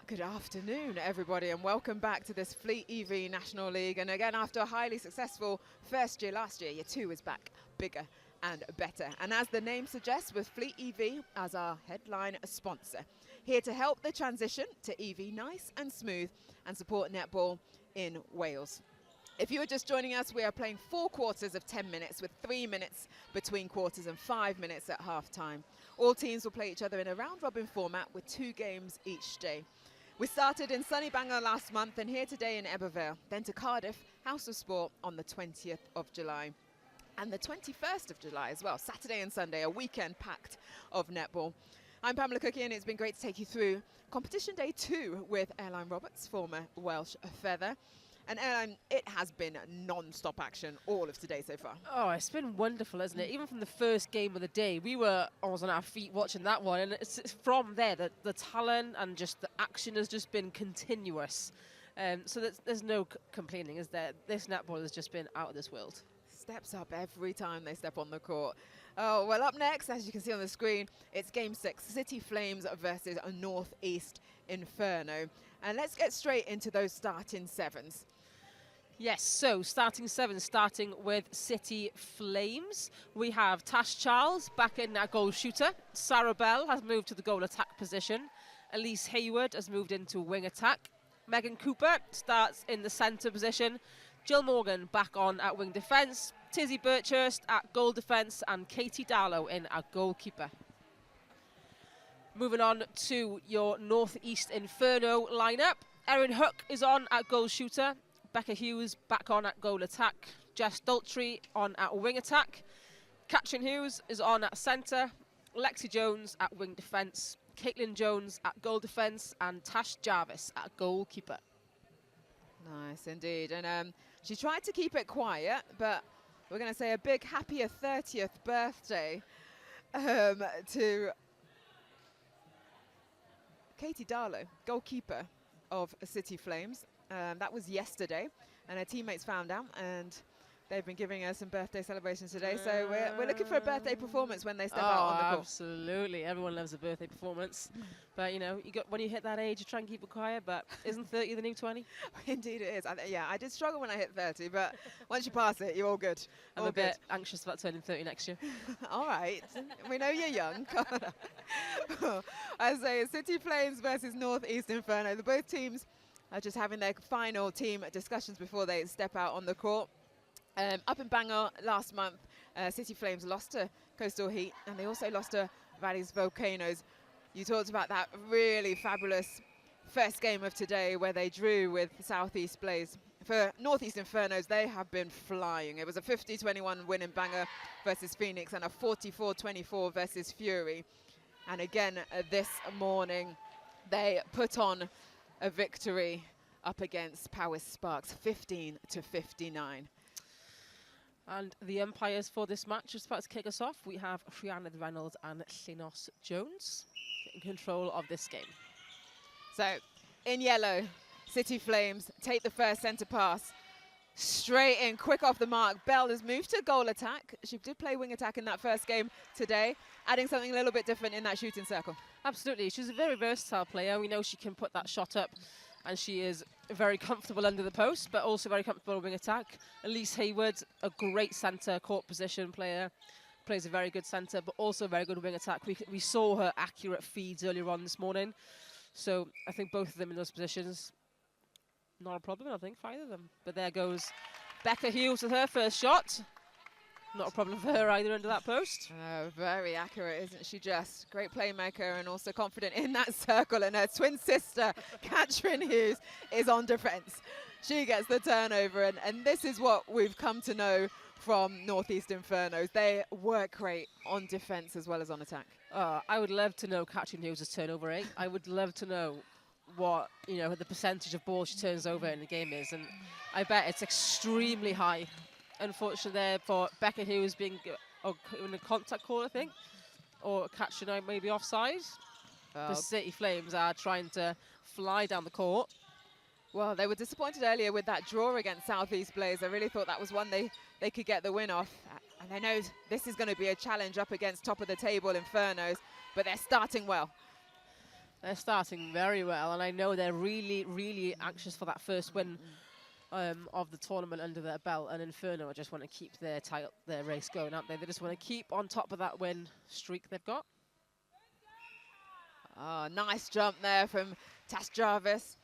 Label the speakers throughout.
Speaker 1: Good afternoon, everybody, and welcome back to this FleetEV National League. And again, after a highly successful first year last year, year two is back bigger and better. And as the name suggests, with FleetEV as our headline sponsor, here to help the transition to EV nice and smooth and support netball in Wales. If you are just joining us, we are playing 4 quarters of 10 minutes with 3 minutes between quarters and 5 minutes at half time. All teams will play each other in a round-robin format with 2 games each day. We started in sunny Bangor last month and here today in Ebbw Vale, then to Cardiff, House of Sport on the 20th of July. And the 21st of July as well, Saturday and Sunday, a weekend packed of netball. I'm Pamela Cookie and it's been great to take you through competition day 2 with Airline Roberts, former Welsh feather. And Airline, it has been non-stop action all of today so far.
Speaker 2: Oh, it's been wonderful, isn't it? Even from the first game of the day, we were almost on our feet watching that one. And it's from there that the talent and just the action has just been continuous. So there's no complaining, is there? This netball has just been out of this world.
Speaker 1: Steps up every time they step on the court. Oh, well, up next, as you can see on the screen, it's Game 6, City Flames versus a Northeast Inferno. And let's get straight into those starting sevens.
Speaker 2: Yes, so starting 7, starting with City Flames. We have Tash Charles back in at goal shooter. Sarah Bell has moved to the goal attack position. Elise Hayward has moved into wing attack. Megan Cooper starts in the centre position. Jill Morgan back on at wing defence. Tizzy Birchurst at goal defence and Katie Darlow in at goalkeeper. Moving on to your Northeast Inferno lineup. Erin Hook is on at goal shooter. Becca Hughes back on at goal attack. Jess Daltrey on at wing attack. Katrin Hughes is on at centre. Lexi Jones at wing defence. Caitlin Jones at goal defence. And Tash Jarvis at goalkeeper.
Speaker 1: Nice indeed. And she tried to keep it quiet, but we're going to say a big happier 30th birthday to Katie Darlow, goalkeeper of City Flames. That was yesterday, and her teammates found out, and they've been giving her some birthday celebrations today. So we're looking for a birthday performance when they step out on the court.
Speaker 2: Absolutely, everyone loves a birthday performance. But you know, when you hit that age, you try and keep it quiet. But isn't 30 the new 20?
Speaker 1: Indeed, it is. I did struggle when I hit 30, but once you pass it, you're all good.
Speaker 2: I'm a bit anxious about turning 30 next year.
Speaker 1: All right, we know you're young. I say City Flames versus Northeast Inferno. The both teams are just having their final team discussions before they step out on the court. Up in Bangor last month, City Flames lost to Coastal Heat, and they also lost to Valley's Volcanoes. You talked about that really fabulous first game of today where they drew with Southeast Blaze. For Northeast Infernos, they have been flying. It was a 50-21 win in Bangor versus Phoenix and a 44-24 versus Fury. And again, this morning, they put on a victory up against Powys Sparks, 15-59.
Speaker 2: And the umpires for this match, just about to kick us off, we have Rhiannon Reynolds and Llynos Jones in control of this game.
Speaker 1: So, in yellow, City Flames take the first centre pass. Straight in, quick off the mark. Bell has moved to goal attack. She did play wing attack in that first game today, adding something a little bit different in that shooting circle. Absolutely.
Speaker 2: She's a very versatile player. We know she can put that shot up, and she is very comfortable under the post, but also very comfortable wing attack. Elise Hayward, a great centre court position player, plays a very good centre, but also a very good wing attack. We saw her accurate feeds earlier on this morning, so I think both of them in those positions, not a problem, I think, for either of them. But there goes Becca Hughes with her first shot. Not a problem for her either under that post.
Speaker 1: Very accurate, isn't she just? Great playmaker and also confident in that circle. And her twin sister, Katrin Hughes, is on defence. She gets the turnover. And this is what we've come to know from Northeast Infernos. They work great on defence as well as on attack.
Speaker 2: I would love to know Katrin Hughes' turnover rate. I would love to know what, you know, the percentage of balls she turns over in the game is. And I bet it's extremely high. Unfortunately there for Becca Hughes being in a contact call, I think, or catching out maybe offside. The City Flames are trying to fly down the court.
Speaker 1: Well, they were disappointed earlier with that draw against Southeast Blaze. I really thought that was one they could get the win off. And I know this is going to be a challenge up against top of the table Infernos, but they're starting well.
Speaker 2: They're starting very well, and I know they're really, really anxious for that first win of the tournament under their belt. And Inferno just want to keep their race going, aren't they? They just want to keep on top of that win streak they've got.
Speaker 1: Oh, nice jump there from Tash Jarvis.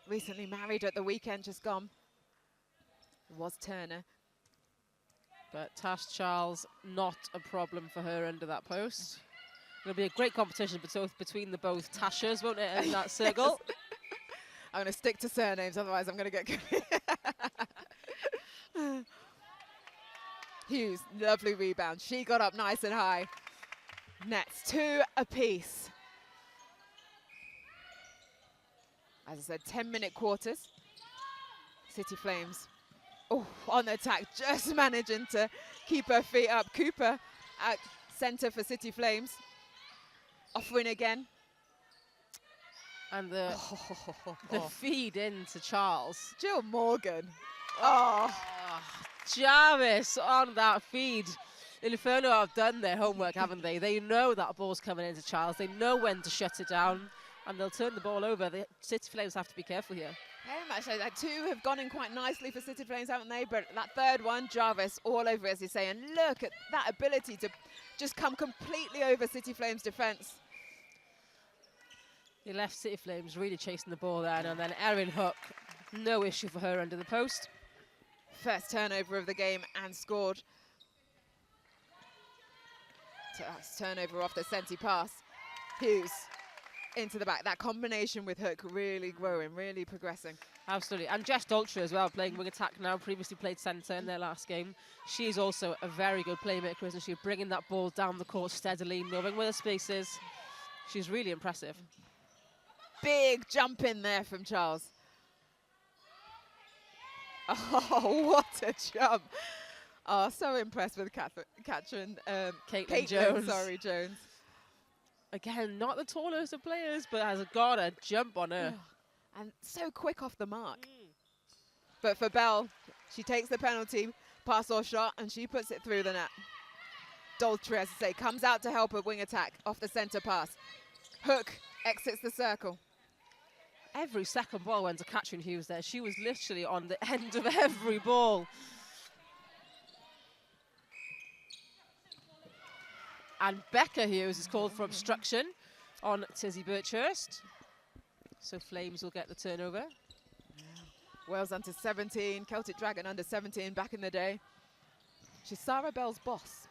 Speaker 1: Recently married at the weekend, just gone. It was Turner.
Speaker 2: But Tash Charles, not a problem for her under that post. It'll be a great competition between the both Tashers, won't it, in that circle?
Speaker 1: Yes. I'm going to stick to surnames, otherwise I'm going to get Hughes, lovely rebound. She got up nice and high. Nets 2 apiece. As I said, 10-minute quarters. City Flames, oh, on the attack, just managing to keep her feet up. Cooper at center for City Flames. Offering again.
Speaker 2: And the feed into Charles.
Speaker 1: Jill Morgan. Oh.
Speaker 2: Jarvis on that feed. Inferno have done their homework, haven't they? They know that ball's coming into Charles. They know when to shut it down, and they'll turn the ball over. The City Flames have to be careful here.
Speaker 1: Very much so. That 2 have gone in quite nicely for City Flames, haven't they? But that third one, Jarvis all over, as you say. And look at that ability to just come completely over City Flames' defence.
Speaker 2: The left City Flames really chasing the ball there, and then Erin Hook, no issue for her under the post.
Speaker 1: First turnover of the game and scored. Turnover off the Senti pass. Hughes into the back. That combination with Hook really growing, really progressing.
Speaker 2: Absolutely. And Jess Dolcher as well, playing wing attack now, previously played centre in their last game. She's also a very good playmaker, isn't she? Bringing that ball down the court steadily, knowing where the space is. She's really impressive.
Speaker 1: Big jump in there from Charles. Oh, what a jump. Oh, so impressed with Caitlin Jones.
Speaker 2: Again, not the tallest of players, but has got a jump on her.
Speaker 1: And so quick off the mark. But for Bell, she takes the penalty, pass or shot, and she puts it through the net. Doltre, as I say, comes out to help her wing attack off the centre pass. Hook exits the circle.
Speaker 2: Every second ball went to Caitlin Hughes there. She was literally on the end of every ball. And Becca Hughes is called for obstruction on Tizzy Birchhurst. So Flames will get the turnover.
Speaker 1: Wales under 17, Celtic Dragon under 17 back in the day. She's Sarah Bell's boss.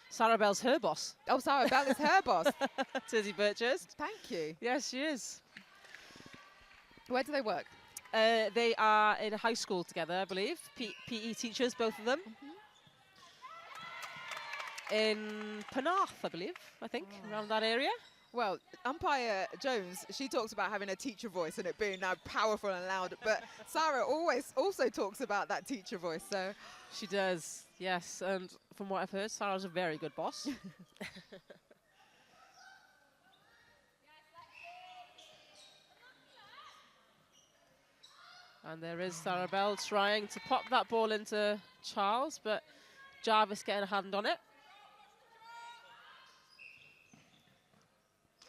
Speaker 2: Sarah Bell's her boss.
Speaker 1: Oh, Sarah Bell is her boss.
Speaker 2: Tizzy Birchhurst.
Speaker 1: Thank you.
Speaker 2: Yes, she is.
Speaker 1: Where do they work?
Speaker 2: They are in high school together, I believe. PE teachers, both of them. In Penarth, I believe, around that area.
Speaker 1: Well, umpire Jones, she talks about having a teacher voice and it being now powerful and loud, but Sarah always also talks about that teacher voice, so.
Speaker 2: She does, yes, and from what I've heard, Sarah's a very good boss. And there is Sarah Bell trying to pop that ball into Charles, but Jarvis getting a hand on it.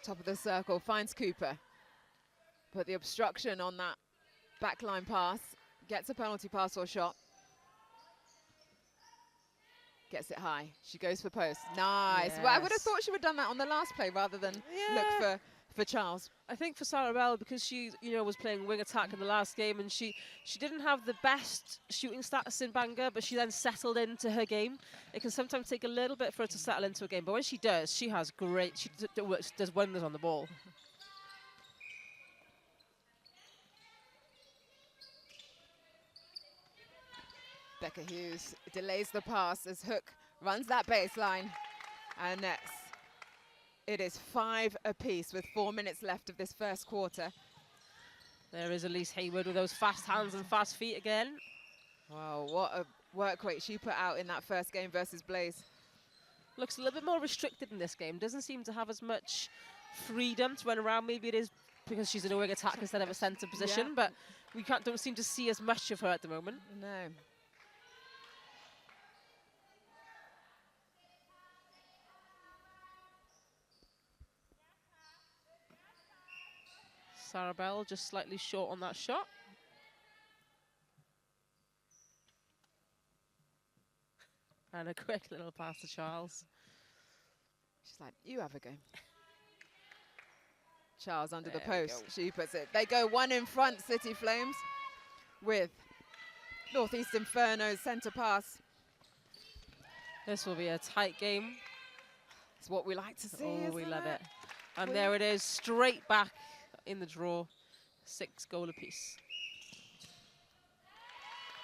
Speaker 1: Top of the circle, finds Cooper. Put the obstruction on that backline pass. Gets a penalty pass or shot. Gets it high. She goes for post. Nice.
Speaker 2: Yes.
Speaker 1: Well, I would have thought she would have done that on the last play rather than look for Charles.
Speaker 2: I think for Sarah Bell, because she, was playing wing attack in the last game, and she didn't have the best shooting stats in Bangor, but she then settled into her game. It can sometimes take a little bit for her to settle into a game, but when she does, she has great. She does wonders on the ball.
Speaker 1: Becca Hughes delays the pass as Hook runs that baseline and nets. It is 5 apiece with 4 minutes left of this first quarter.
Speaker 2: There is Elise Hayward with those fast hands and fast feet again.
Speaker 1: Wow, what a work rate she put out in that first game versus Blaze.
Speaker 2: Looks a little bit more restricted in this game. Doesn't seem to have as much freedom to run around. Maybe it is because she's in a wing attack instead of a centre position, but we don't seem to see as much of her at the moment.
Speaker 1: No.
Speaker 2: Sarabelle just slightly short on that shot. And a quick little pass to Charles.
Speaker 1: She's like, you have a go. Charles under the
Speaker 2: There we
Speaker 1: post.
Speaker 2: go.
Speaker 1: She puts it. They go one in front, City Flames, with Northeast Inferno's centre pass.
Speaker 2: This will be a tight game.
Speaker 1: It's what we like to see.
Speaker 2: Oh, we
Speaker 1: isn't
Speaker 2: love it. And
Speaker 1: We-
Speaker 2: there it is, straight back in the draw. 6 goal apiece.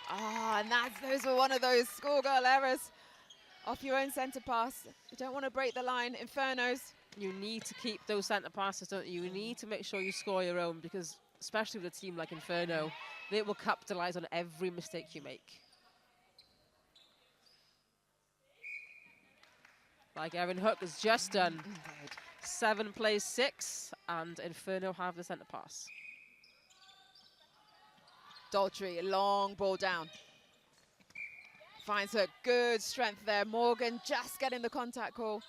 Speaker 1: Ah, and those were one of those schoolgirl errors. Off your own centre pass. You don't want to break the line. Infernos.
Speaker 2: You need to keep those centre passes, don't you? You need to make sure you score your own, because especially with a team like Inferno, they will capitalise on every mistake you make. Like Erin Hook has just done. 7 plays 6, and Inferno have the centre pass.
Speaker 1: Daltrey, a long ball down. Finds her good strength there. Morgan just getting the contact call.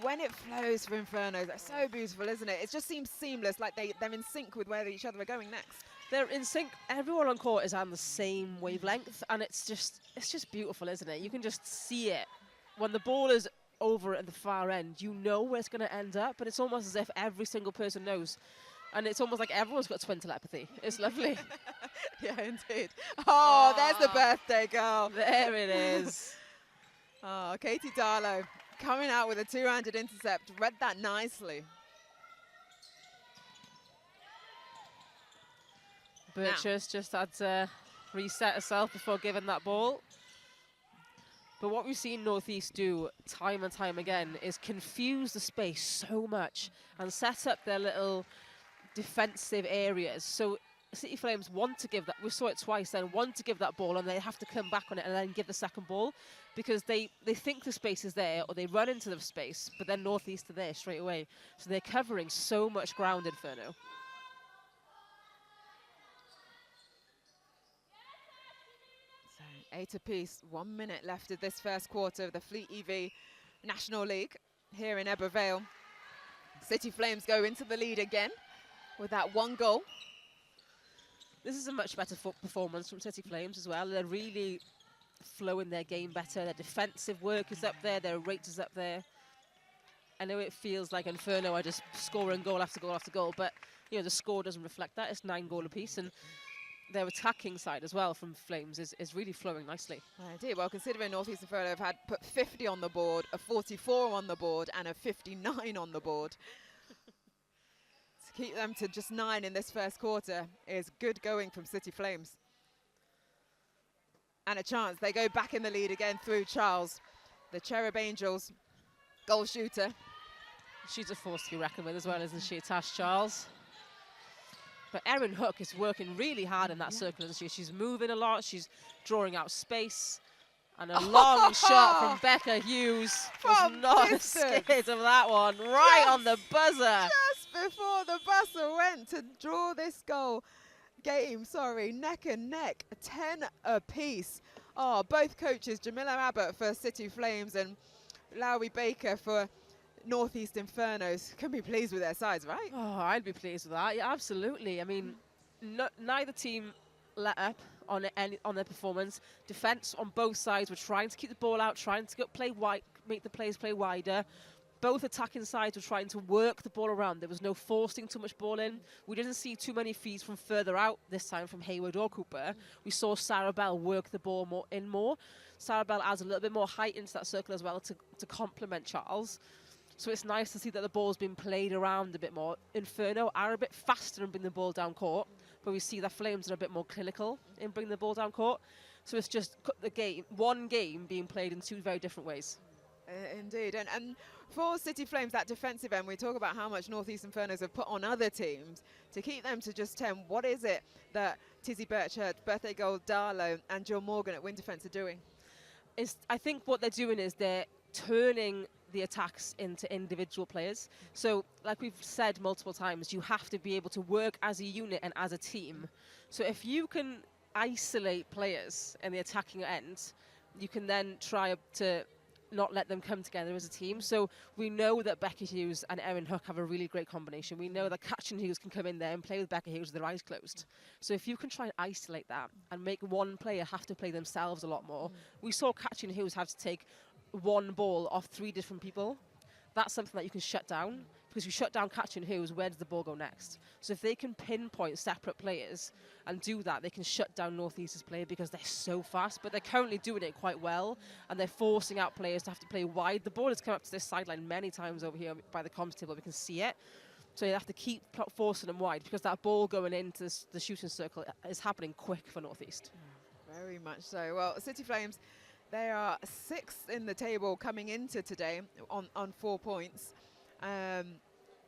Speaker 1: When it flows for Inferno, that's so beautiful, isn't it? It just seems seamless, like they're in sync with where each other are going next.
Speaker 2: They're in sync. Everyone on court is on the same wavelength, and it's just beautiful, isn't it? You can just see it. When the ball is over at the far end, you know where it's going to end up, but it's almost as if every single person knows. And it's almost like everyone's got twin telepathy. It's lovely.
Speaker 1: Yeah, indeed. Oh, there's the birthday girl.
Speaker 2: There it is.
Speaker 1: Oh, Katie Darlow coming out with a two-handed intercept. Read that nicely.
Speaker 2: Birchers just had to reset herself before giving that ball. But what we've seen Northeast do time and time again is confuse the space so much and set up their little defensive areas. So City Flames want to give that, we saw it twice then, want to give that ball and they have to come back on it and then give the second ball, because they think the space is there, or they run into the space, but then Northeast are there straight away. So they're covering so much ground, Inferno.
Speaker 1: So 8 apiece, 1 minute left of this first quarter of the FleetEV National League here in Ebbw Vale. City Flames go into the lead again with that 1 goal.
Speaker 2: This is a much better performance from City Flames as well. They're really flowing their game better. Their defensive work is up there. Their rate is up there. I know it feels like Inferno are just scoring goal after goal after goal, but you know the score doesn't reflect that. It's 9 goal apiece, and their attacking side as well from Flames is really flowing nicely.
Speaker 1: Indeed. Well, considering Northeast Inferno have had put 50 on the board, a 44 on the board, and a 59 on the board. To keep them to just 9 in this first quarter is good going from City Flames. And a chance. They go back in the lead again through Charles, the Cherub Angels goal shooter.
Speaker 2: She's a force to be reckoned with as well, isn't she, Tash Charles? But Erin Hook is working really hard in that circle, isn't she? She's moving a lot. She's drawing out space. And a long shot from Becca Hughes. Was not scared of that one. Right on the buzzer.
Speaker 1: Just before the buzzer went to draw this game, neck and neck, 10 apiece. Oh, both coaches, Jamila Abbott for City Flames and Lowry Baker for Northeast Infernos, can be pleased with their sides, right?
Speaker 2: Oh, I'd be pleased with that. Yeah, absolutely. I mean, neither team let up on their performance. Defense on both sides were trying to keep the ball out, trying to play wide, make the players play wider. Both attacking sides were trying to work the ball around. There was no forcing too much ball in. We didn't see too many feeds from further out this time from Hayward or Cooper. We saw Sarabelle work the ball more. Sarabelle adds a little bit more height into that circle as well to complement Charles. So it's nice to see that the ball's been played around a bit more. Inferno are a bit faster in bringing the ball down court, but we see that Flames are a bit more clinical in bringing the ball down court. So it's just one game being played in 2 very different ways.
Speaker 1: Indeed. And for City Flames, that defensive end, we talk about how much Northeast Infernos have put on other teams to keep them to just 10. What is it that Tizzy Birchard, Birthday Girl Darlow and Jill Morgan at Wing Defence are doing?
Speaker 2: I think what they're doing is they're turning the attacks into individual players. So like we've said multiple times, you have to be able to work as a unit and as a team. So if you can isolate players in the attacking end, you can then try to not let them come together as a team. So we know that Becca Hughes and Erin Hook have a really great combination. We know that Catherine Hughes can come in there and play with Becca Hughes with their eyes closed. So if you can try and isolate that and make one player have to play themselves a lot more. We saw Catherine Hughes have to take one ball off 3 different people. That's something that you can shut down, because you shut down Catherine Hughes, where does the ball go next? So if they can pinpoint separate players and do that, they can shut down North East's player, because they're so fast, but they're currently doing it quite well, and they're forcing out players to have to play wide. The ball has come up to this sideline many times over here by the comms table, we can see it. So you have to keep forcing them wide, because that ball going into the shooting circle is happening quick for North East.
Speaker 1: Very much so. Well, City Flames, they are 6th in the table coming into today on 4 points.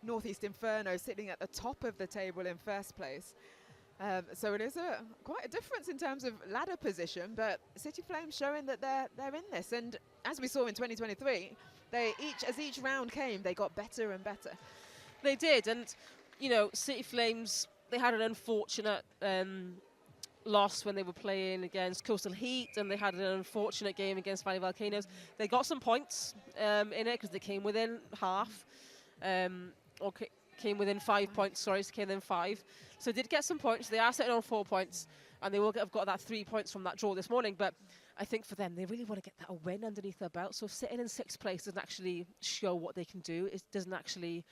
Speaker 1: North East Inferno sitting at the top of the table in 1st place. So it is quite a difference in terms of ladder position, but City Flames showing that they're in this. And as we saw in 2023, as each round came, they got better and better.
Speaker 2: They did, and you know, City Flames, they had an unfortunate loss when they were playing against Coastal Heat, and they had an unfortunate game against Valley Volcanoes. They got some points in it, because they came within half, or came within 5 points, sorry, so came within 5. So they did get some points. They are sitting on 4 points, and they will have got that 3 points from that draw this morning. But I think for them, they really want to get that win underneath their belt. So sitting in 6th place doesn't actually show what they can do. It doesn't actually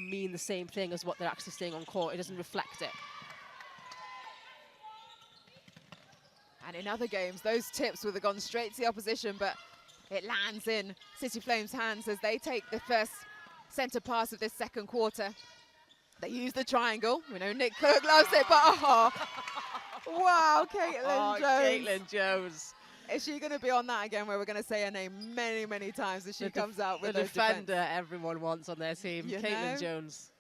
Speaker 2: mean the same thing as what they're actually seeing on court. It doesn't reflect it.
Speaker 1: And in other games, those tips would have gone straight to the opposition, but it lands in City Flames' hands as they take the first centre pass of this 2nd quarter. They use the triangle. We know Nick Cook loves it, but wow, Caitlin Jones.
Speaker 2: Caitlin Jones.
Speaker 1: Is she going to be on that again, where we're going to say her name many, many times as she comes out with
Speaker 2: the
Speaker 1: those
Speaker 2: defender
Speaker 1: defense?
Speaker 2: everyone wants on their team,
Speaker 1: You
Speaker 2: Caitlin
Speaker 1: know?
Speaker 2: Jones.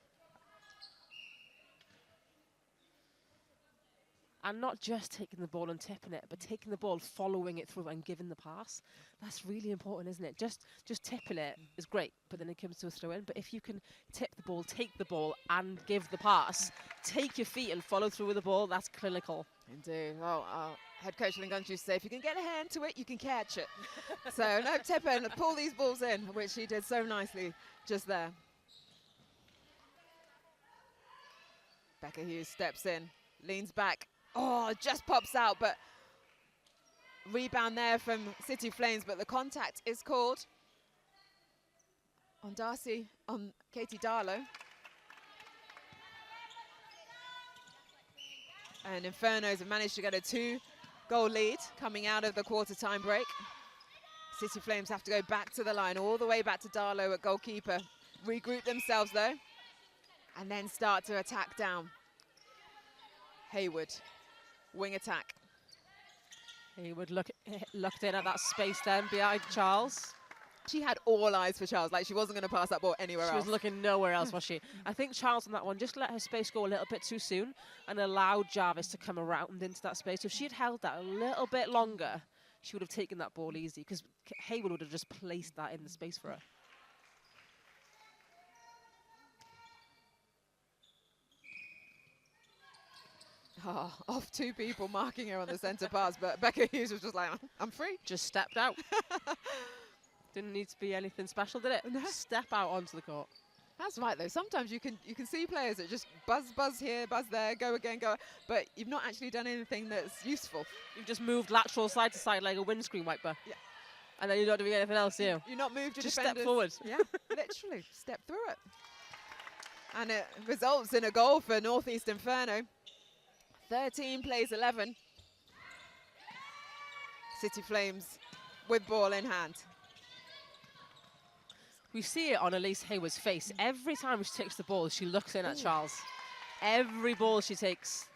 Speaker 2: And not just taking the ball and tipping it, but taking the ball, following it through and giving the pass. That's really important, isn't it? Just tipping it is great, but then it comes to a throw in. But if you can tip the ball, take the ball and give the pass, take your feet and follow through with the ball, that's clinical.
Speaker 1: Indeed. Well, head coach Lingunju used to say, if you can get a hand to it, you can catch it. So no tipping, pull these balls in, which she did so nicely just there. Becca Hughes steps in, leans back. Oh, just pops out, but rebound there from City Flames, but the contact is called on Katie Darlow. And Infernos have managed to get a 2-goal lead coming out of the quarter-time break. City Flames have to go back to the line, all the way back to Darlow at goalkeeper. Regroup themselves, though, and then start to attack down. Hayward. Wing attack.
Speaker 2: Hayward looked in at that space then behind Charles.
Speaker 1: She had all eyes for Charles, like she wasn't going to pass that ball anywhere else.
Speaker 2: She was looking nowhere else, was she? I think Charles on that one just let her space go a little bit too soon and allowed Jarvis to come around into that space. If she had held that a little bit longer, she would have taken that ball easy, because Hayward would have just placed that in the space for her.
Speaker 1: Oh, off 2 people marking her on the centre pass, but Becca Hughes was just like, I'm free.
Speaker 2: Just stepped out. Didn't need to be anything special, did it?
Speaker 1: No.
Speaker 2: Step out onto the court.
Speaker 1: That's right, though. Sometimes you can see players that just buzz here, buzz there, go again, go, but you've not actually done anything that's useful.
Speaker 2: You've just moved lateral side to side like a windscreen wiper.
Speaker 1: Yeah.
Speaker 2: And then you're not doing anything else, you?
Speaker 1: You're not moved your
Speaker 2: just
Speaker 1: defenders.
Speaker 2: step forward.
Speaker 1: Yeah, literally, step through it. And it results in a goal for North East Inferno. 13 plays 11. City Flames with ball in hand.
Speaker 2: We see it on Elise Hayward's face. Every time she takes the ball, she looks in at Charles. Every ball she takes.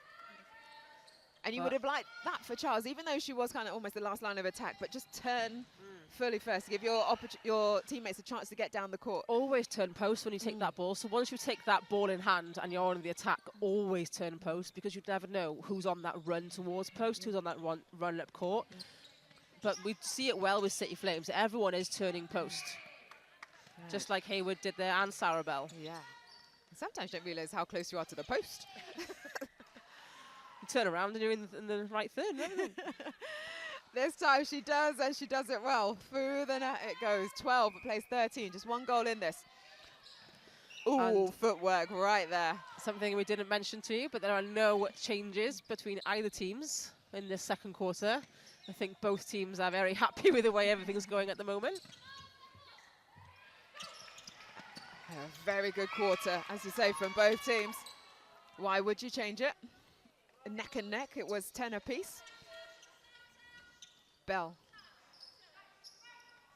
Speaker 1: And you would have liked that for Charles, even though she was kind of almost the last line of attack, but just turn fully first to give your teammates a chance to get down the court.
Speaker 2: Always turn post when you take that ball. So once you take that ball in hand and you're on the attack, always turn post, because you never know who's on that run towards post, who's on that run up court. But we see it well with City Flames. Everyone is turning post. Just like Hayward did there, and Sarah Bell.
Speaker 1: Yeah. Sometimes you don't realise how close you are to the post.
Speaker 2: You turn around and you're in the right third and everything.
Speaker 1: This time she does, and she does it well. Through the net it goes. 12, but plays 13. Just one goal in this. Ooh,
Speaker 2: And
Speaker 1: footwork right there.
Speaker 2: something we didn't mention to you, but there are no changes between either teams in this second quarter. I think both teams are very happy with the way everything's going at the moment.
Speaker 1: A very good quarter, as you say, from both teams. Why would you change it? Neck and neck, it was 10 apiece. Bell.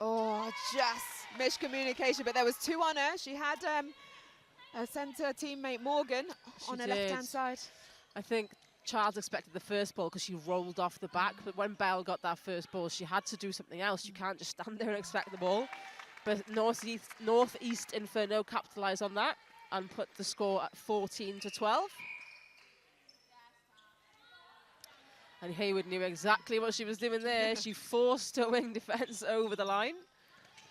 Speaker 1: Oh, just miscommunication, but there was 2 on her. She had a centre teammate, Morgan, on her left-hand side.
Speaker 2: I think Charles expected the first ball because she rolled off the back, but when Bell got that first ball, she had to do something else. You can't just stand there and expect the ball. But Northeast Inferno capitalised on that and put the score at 14-12. And Hayward knew exactly what she was doing there. She forced her wing defence over the line.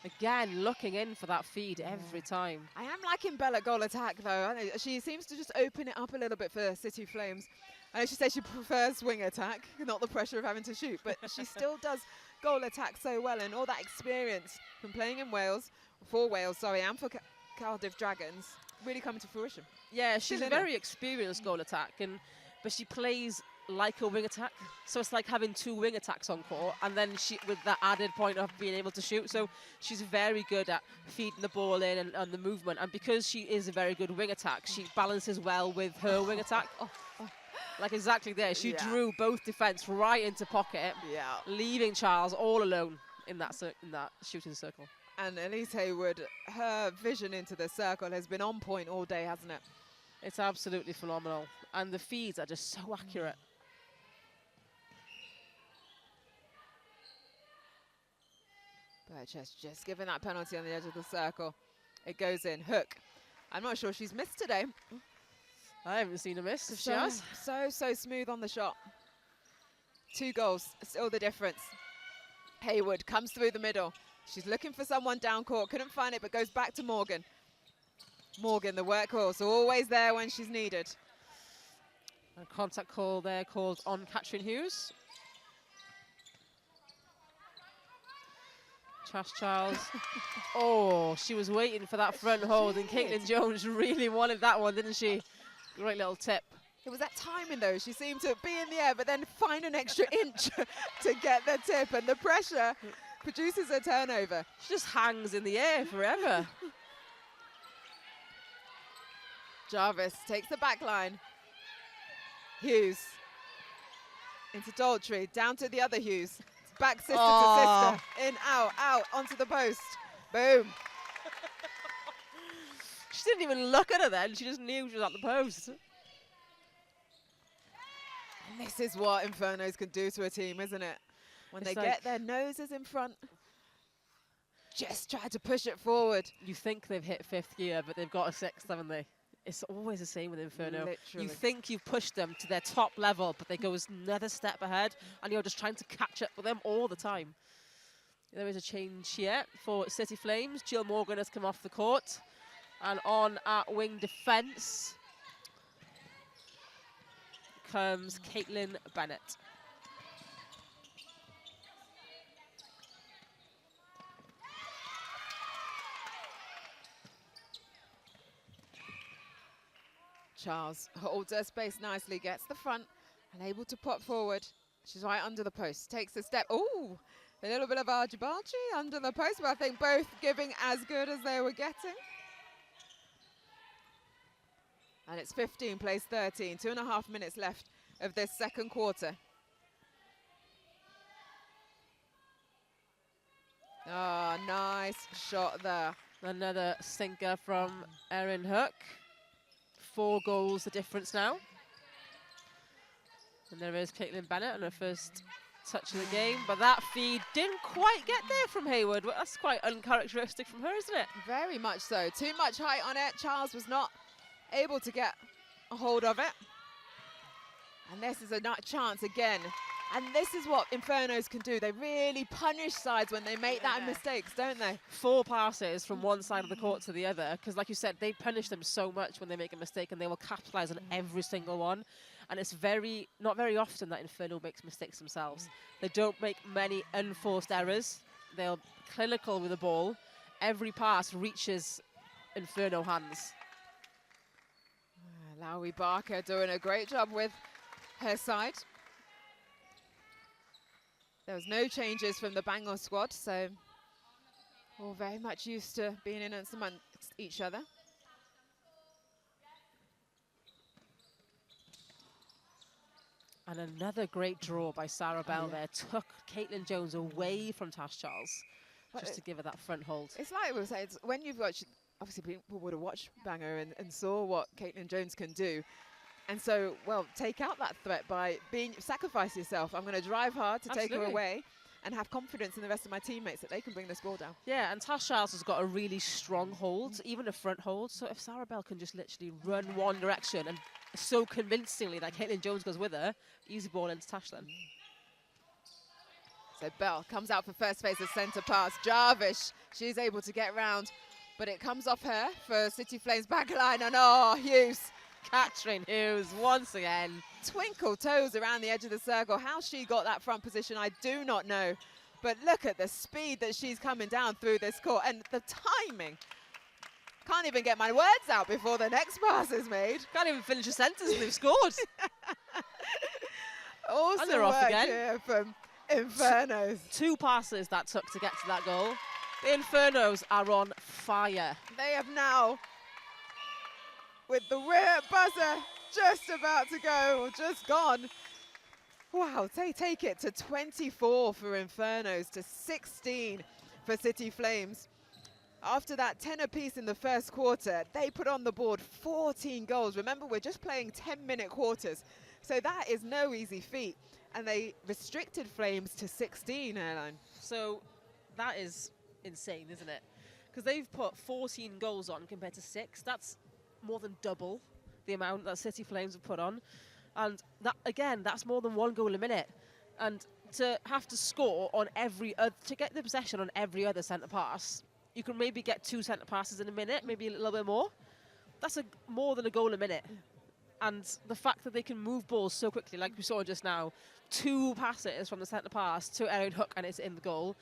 Speaker 2: Again, looking in for that feed every time.
Speaker 1: I am liking Bell at goal attack, though. She seems to just open it up a little bit for City Flames. I know she says she prefers wing attack, not the pressure of having to shoot, but she still does goal attack so well, and all that experience from playing in Wales, for Wales, sorry, and for Cardiff Dragons, really coming to fruition.
Speaker 2: Yeah, she's a very experienced goal attack, but she plays like a wing attack, so it's like having 2 wing attacks on court, and then she with that added point of being able to shoot. So she's very good at feeding the ball in and the movement, and because she is a very good wing attack, she balances well with her wing attack. Like exactly there, she drew both defence right into pocket, leaving Charles all alone in that shooting circle.
Speaker 1: And Elise Hayward, her vision into the circle has been on point all day, hasn't it?
Speaker 2: It's absolutely phenomenal, and the feeds are just so accurate.
Speaker 1: Burchess just giving that penalty on the edge of the circle. It goes in. Hook. I'm not sure she's missed today.
Speaker 2: I haven't seen a miss if she has.
Speaker 1: So smooth on the shot. 2 goals, still the difference. Hayward comes through the middle. She's looking for someone down court, couldn't find it, but goes back to Morgan. Morgan, the workhorse, always there when she's needed.
Speaker 2: A contact call there called on Catherine Hughes. Charles. Oh, she was waiting for that front hold, and Caitlin Jones really wanted that one, didn't she? Great little tip.
Speaker 1: It was that timing, though. She seemed to be in the air, but then find an extra inch to get the tip, and the pressure produces a turnover.
Speaker 2: She just hangs in the air forever.
Speaker 1: Jarvis takes the back line. Hughes into Daltrey, down to the other Hughes. Back sister to sister, in, out, onto the post. Boom.
Speaker 2: She didn't even look at her then, she just knew she was at the post.
Speaker 1: And this is what Infernos can do to a team, isn't it? When they get their noses in front, just try to push it forward.
Speaker 2: You think they've hit 5th gear, but they've got a 6th, haven't they? It's always the same with Inferno.
Speaker 1: Literally.
Speaker 2: You think you've pushed them to their top level, but they go another step ahead, and you're just trying to catch up with them all the time. There is a change here for City Flames. Jill Morgan has come off the court, and on at wing defence comes Caitlin Bennett.
Speaker 1: Charles holds her space nicely, gets the front, and able to pop forward. She's right under the post, takes a step. Ooh, a little bit of argy-bargy under the post, but I think both giving as good as they were getting. And it's 15, plays 13, 2.5 minutes left of this second quarter. Oh, nice shot there.
Speaker 2: Another sinker from Erin Hook. 4 goals the difference now. And there is Caitlin Bennett on her first touch of the game, but that feed didn't quite get there from Hayward. Well, that's quite uncharacteristic from her, isn't it?
Speaker 1: Very much so. Too much height on it. Charles was not able to get a hold of it. And this is a chance again. And this is what Infernos can do. They really punish sides when they make that mistakes, don't they?
Speaker 2: 4 passes from one side of the court to the other, because like you said, they punish them so much when they make a mistake, and they will capitalise on every single one. And it's not very often that Inferno makes mistakes themselves. They don't make many unforced errors. They're clinical with the ball. Every pass reaches Inferno hands.
Speaker 1: Lowie Barker doing a great job with her side. There was no changes from the Bangor squad, so all very much used to being in amongst each other.
Speaker 2: And another great draw by Sarah Bell there took Caitlin Jones away from Tash Charles, just to give her that front hold.
Speaker 1: It's like we were saying, when you've watched, obviously people would have watched Bangor and saw what Caitlin Jones can do. And so, well, take out that threat by sacrifice yourself. I'm going to drive hard to take her away and have confidence in the rest of my teammates that they can bring this ball down.
Speaker 2: Yeah, and Tash Charles has got a really strong hold, even a front hold. So if Sarah Bell can just literally run one direction and so convincingly that Caitlin Jones goes with her, easy ball into Tash then.
Speaker 1: So Bell comes out for first phase of centre pass. Jarvish, she's able to get round, but it comes off her for City Flames backline. And Hughes.
Speaker 2: Catherine Hughes once again.
Speaker 1: Twinkle toes around the edge of the circle. How she got that front position, I do not know. But look at the speed that she's coming down through this court and the timing. Can't even get my words out before the next pass is made.
Speaker 2: Can't even finish a sentence and they've scored.
Speaker 1: Awesome work here from Infernos.
Speaker 2: Two passes that took to get to that goal. The Infernos are on fire.
Speaker 1: They have now, with the rear buzzer just about to go, or just gone. Wow, they take it to 24 for Infernos, to 16 for City Flames. After that 10 apiece in the first quarter, they put on the board 14 goals. Remember, we're just playing 10-minute quarters, so that is no easy feat. And they restricted Flames to 16, Airline.
Speaker 2: So that is insane, isn't it? Because they've put 14 goals on compared to 6. That's more than double the amount that City Flames have put on. And that, again, that's more than 1 goal a minute. And to have to score on to get the possession on every other centre pass, you can maybe get 2 centre passes in a minute, maybe a little bit more. That's more than a goal a minute. And the fact that they can move balls so quickly, like we saw just now, 2 passes from the centre pass to Erin Hook and it's in the goal.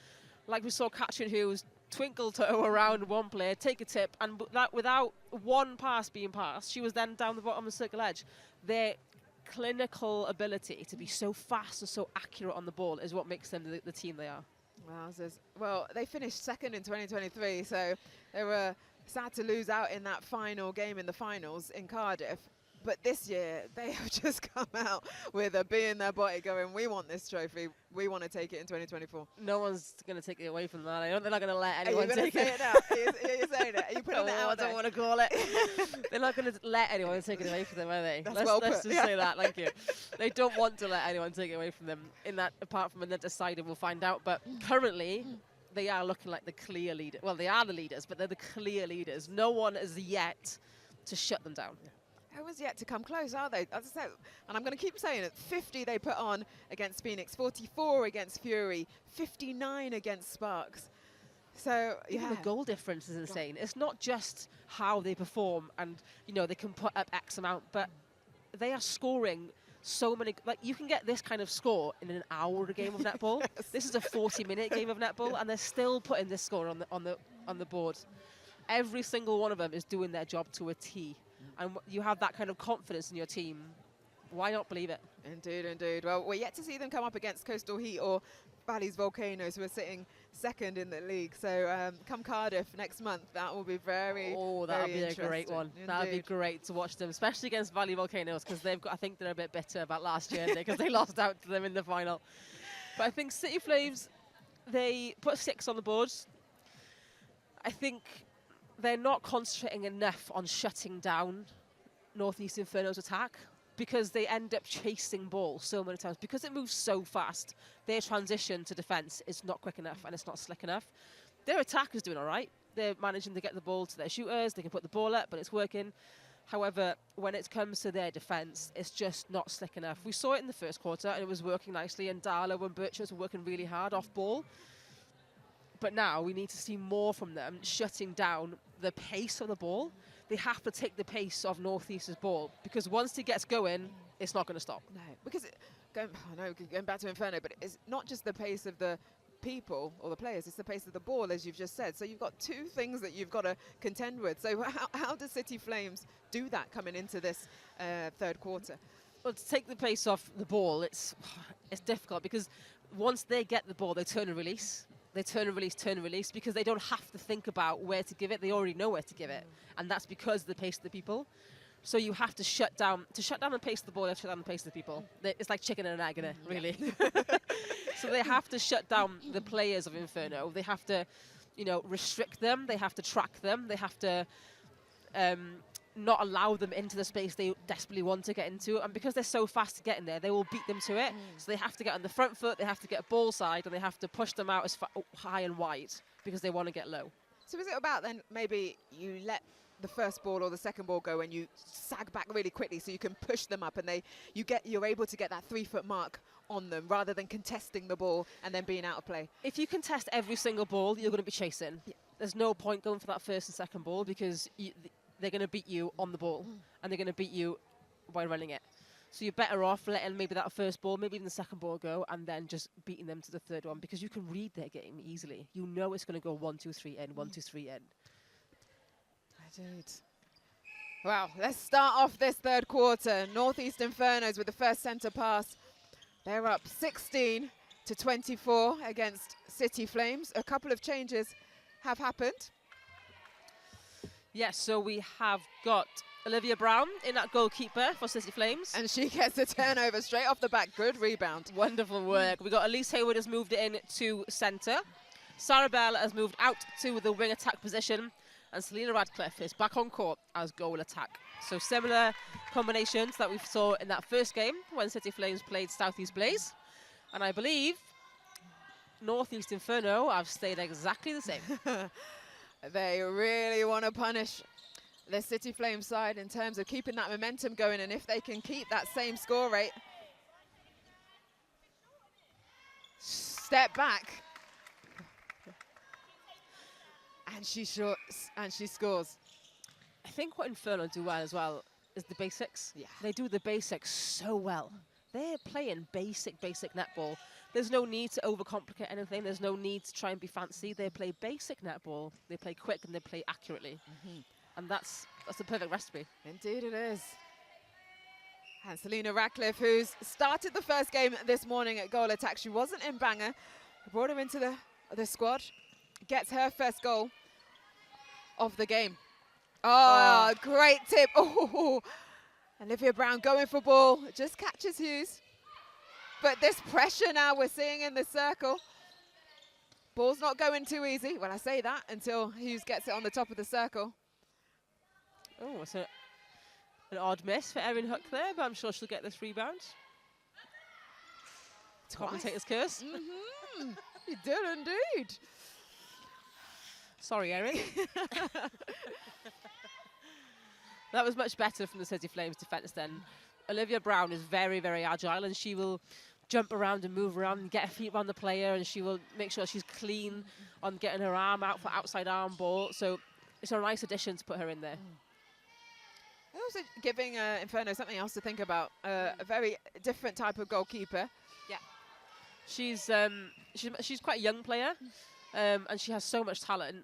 Speaker 2: Like we saw Catherine Hughes twinkle toe around one player, take a tip, and that without one pass being passed, she was then down the bottom of the circle edge. Their clinical ability to be so fast and so accurate on the ball is what makes them the team they are.
Speaker 1: Well, they finished second in 2023, so they were sad to lose out in that final game in the finals in Cardiff. But this year, they have just come out with a bee in their body going, we want this trophy. We want to take it in 2024.
Speaker 2: No one's going to take it away from that. They're not going to let anyone take
Speaker 1: it. Are you saying it? Are you putting it out there?
Speaker 2: I don't want to call it. They're not going to let anyone take it away from them, are they?
Speaker 1: Let's
Speaker 2: just say that, thank you. They don't want to let anyone take it away from them, apart from when they're decided, we'll find out. But currently, they are looking like the clear leader. Well, they are the leaders, but they're the clear leaders. No one is yet to shut them down.
Speaker 1: No one's yet to come close, are they? As I said, and I'm going to keep saying it, 50 they put on against Phoenix, 44 against Fury, 59 against Sparks. So,
Speaker 2: even the goal difference is insane. It's not just how they perform and, they can put up X amount, but they are scoring so many. Like, you can get this kind of score in an hour a game of netball.
Speaker 1: Yes.
Speaker 2: This is a 40-minute game of netball, and they're still putting this score on the board. Every single one of them is doing their job to a T. And you have that kind of confidence in your team. Why not believe it?
Speaker 1: Indeed, indeed. Well, we're yet to see them come up against Coastal Heat or Valley's Volcanoes, who are sitting second in the league. So come Cardiff next month, that will be very,
Speaker 2: that'll be a great one. That'll be great to watch them, especially against Valley Volcanoes, because I think they're a bit bitter about last year, because they lost out to them in the final. But I think City Flames, they put 6 on the board. I think they're not concentrating enough on shutting down Northeast Inferno's attack, because they end up chasing ball so many times. Because it moves so fast, their transition to defence is not quick enough and it's not slick enough. Their attack is doing all right. They're managing to get the ball to their shooters. They can put the ball up, but it's working. However, when it comes to their defence, it's just not slick enough. We saw it in the first quarter and it was working nicely, and Darla and Birchers were working really hard off ball. But now we need to see more from them, shutting down the pace of the ball. They have to take the pace of Northeast's ball, because once it gets going, it's not going to stop.
Speaker 1: No, because going back to Inferno, but it's not just the pace of the people or the players, it's the pace of the ball, as you've just said. So you've got two things that you've got to contend with. So how does City Flames do that coming into this third quarter?
Speaker 2: Well, to take the pace off the ball, it's difficult because once they get the ball, they turn and release. They turn and release, because they don't have to think about where to give it. They already know where to give it. And that's because of the pace of the people. So you have to shut down the pace of the ball, you have to shut down the pace of the people. It's like chicken and an egg, innit, really. So they have to shut down the players of Inferno. They have to, restrict them. They have to track them. They have to not allow them into the space they desperately want to get into. And because they're so fast to get in there, they will beat them to it. So they have to get on the front foot, they have to get a ball side, and they have to push them out as high and wide because they want to get low.
Speaker 1: So is it about then maybe you let the first ball or the second ball go and you sag back really quickly so you can push them up and you're able to get that 3 foot mark on them rather than contesting the ball and then being out of play? If
Speaker 2: you contest every single ball, you're going to be chasing. There's no point going for that first and second ball because they're going to beat you on the ball and they're going to beat you by running it. So you're better off letting maybe that first ball, maybe even the second ball go, and then just beating them to the third one because you can read their game easily. You know it's going to go 1, 2, 3 in, 1, 2, 3 in.
Speaker 1: Indeed. Well, let's start off this third quarter. Northeast Infernos with the first centre pass. They're up 16-24 against City Flames. A couple of changes have happened.
Speaker 2: Yes, so we have got Olivia Brown in at goalkeeper for City Flames.
Speaker 1: And she gets a turnover straight off the back. Good rebound.
Speaker 2: Wonderful work. We got Elise Hayward has moved it in to centre. Sarah Bell has moved out to the wing attack position. And Selena Radcliffe is back on court as goal attack. So similar combinations that we saw in that first game when City Flames played Southeast Blaze. And I believe Northeast Inferno have stayed exactly the same.
Speaker 1: They really want to punish the City Flames side in terms of keeping that momentum going. And if they can keep that same score rate. Step back. And she shoots and she scores.
Speaker 2: I think what Inferno do well as well is the basics.
Speaker 1: Yeah.
Speaker 2: They do the basics so well. They're playing basic netball. There's no need to overcomplicate anything. There's no need to try and be fancy. They play basic netball. They play quick and they play accurately. And that's the perfect recipe.
Speaker 1: Indeed it is. And Selena Radcliffe, who's started the first game this morning at goal attack. She wasn't in Banger. Brought her into the squad. Gets her first goal of the game. Oh, great tip. Oh, Olivia Brown going for ball. Just catches Hughes. But this pressure now we're seeing in the circle. Ball's not going too easy. Well, I say that until Hughes gets it on the top of the circle.
Speaker 2: Oh, it's an odd miss for Erin Hook there, but I'm sure she'll get this rebound. Commentator's curse.
Speaker 1: You did indeed.
Speaker 2: Sorry, Erin. That was much better from the City Flames defence then. Olivia Brown is very, very agile and she will jump around and move around and get her feet around the player and she will make sure she's clean on getting her arm out for outside arm ball. So it's a nice addition to put her in there.
Speaker 1: Also giving Inferno something else to think about. A very different type of goalkeeper.
Speaker 2: Yeah. She's quite a young player and she has so much talent.